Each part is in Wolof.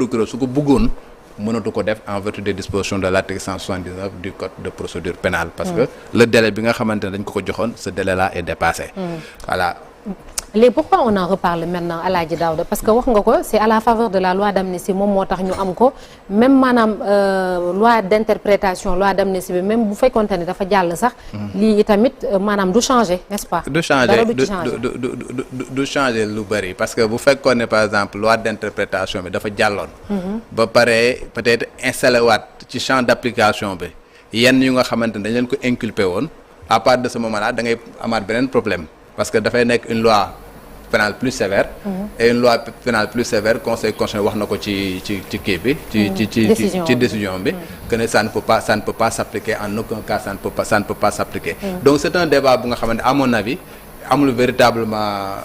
procureur su ko bëggoon mënatu ko def en vertu des dispositions de l'article 179 du code de procédure pénale parce que le délai bi nga xamante ne dañ ko joxoon ce délai là est dépassé. Voilà. léegi pourquoi on en reparle maintenant Alaaji Daouda parce que wax nga ko c'est à la faveur de la loi d'amnistie moom moo tax ñu am ko même maanaam loi d'interprétation loi d'amnistie bi même bu fekkonte ne dafa jàll sax. lii itamit maanaam du changer n'est-ce pas. du changer lu bari parce que bu fekkoon ne par exemple loi d'interprétation bi dafa jàlloon. ba pare peut-être installé waat ci champ d'application bi yenn yu nga xamante ne dañ leen ko inculpé woon à partir de ce moment-là da ngay amaat beneen problème. parce que dafay nekk une loi pénale plus sévère. Et une loi pénale plus sévère conseil constitutionnel wax na ko ci kii bi. ci décision bi. que ne ça ne peut pas s'appliquer en aucun cas ça ne peut pas s'appliquer. Donc c'est un débat bu nga xamante à mon avis amul véritablement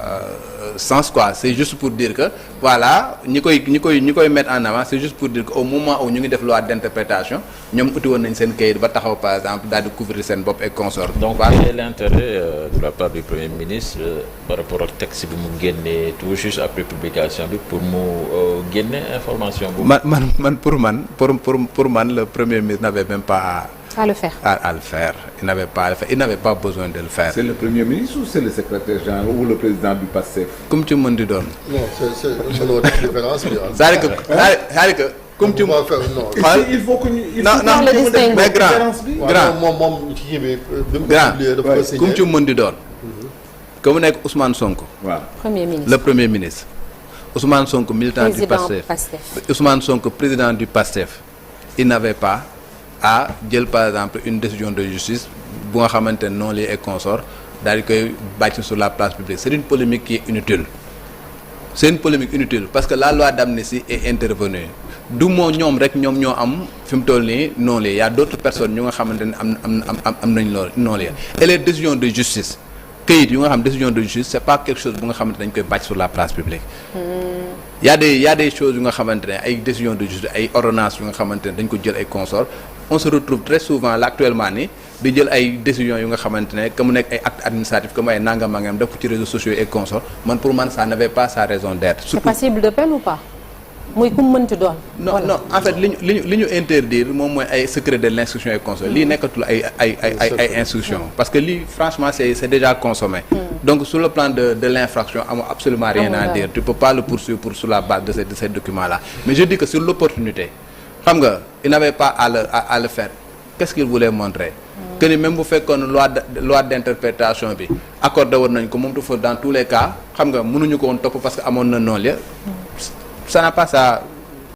sens quoi c'est juste pour dire que voilà ñi koy mettre en avant c'est juste pour dire que au moment où ñu ngi def loi d'interprétation ñoom uti woon nañ seen kayit ba taxaw par exemple daal di couvrir seen bopp et consort. Donc quel est l'intérêt de la part du Premier ministre par rapport ak texte bi mu génnee tout juste après publication bi pour mu génne information bu. pour man le Premier ministre n'avait même pas à le faire. À le faire. Il n'avait pas besoin de le faire. C'est le Premier ministre ou c'est le secrétaire général ou le président du PASTEF? Comme tu m'en dis donne. Non, c'est une autre différence. C'est-à-dire que comme tu m'en fais non. Il faut que mais grand comme tu m'en dis donne. Comme nekk Ousmane Sonko. Waaw. Le Premier ministre. Ousmane Sonko militant du PASTEF. Ousmane Sonko président du PASTEF. Il n'avait pas à jël par exemple une décision de justice bu nga xamante ne non lieu et consort daal di koy bàcc sur la place publique c'est une polémique qui est inutile c'est une polémique inutile parce que la loi d'amnistie est intervenue du moo ñoom rek ñoom ñoo am fi mu toll nii non lieu y a d'autres personnes ñu nga xamante ne am nañ loolu non lieu et les décisions de justice këyit yu nga xam décision de justice c'est pas quelque chose bu nga xamante dañ koy bàcc sur la place publique y a des choses yu nga xamante ne ay décisions de justice ay ordonnances yu nga xamante ne dañ ko jël ay consorts on se retrouve très souvent là actuellement ni di jël ay décisions yu nga xamante ne que mu nekk ay actes administratifs comme ay nangam def ko ci réseaux sociaux et consorts man pour man ça n'avait pas sa raison d'être. C'est passible de peine ou pas muy ku mu mënti doon. non en fait li ñu interdire moom mooy ay secret de l'instruction et consorts lii nekkatul ay instruction parce que lii franchement c'est déjà consommé. Donc sur le plan de l'infraction amul absolument rien à dire tu peux pas le poursuivre sur la base de ces documents là mais je dis que sur l'opportunité xam nga il n'avait pas à le faire qu'est-ce qu'il voulait montrer que ni même bu fekkoon loi d'interprétation bi accordé woon nañ ko moom toutefois dans tous les cas xam nga mënuñu ko woon topp parce que amoon na non-lieu ça n'a pas ça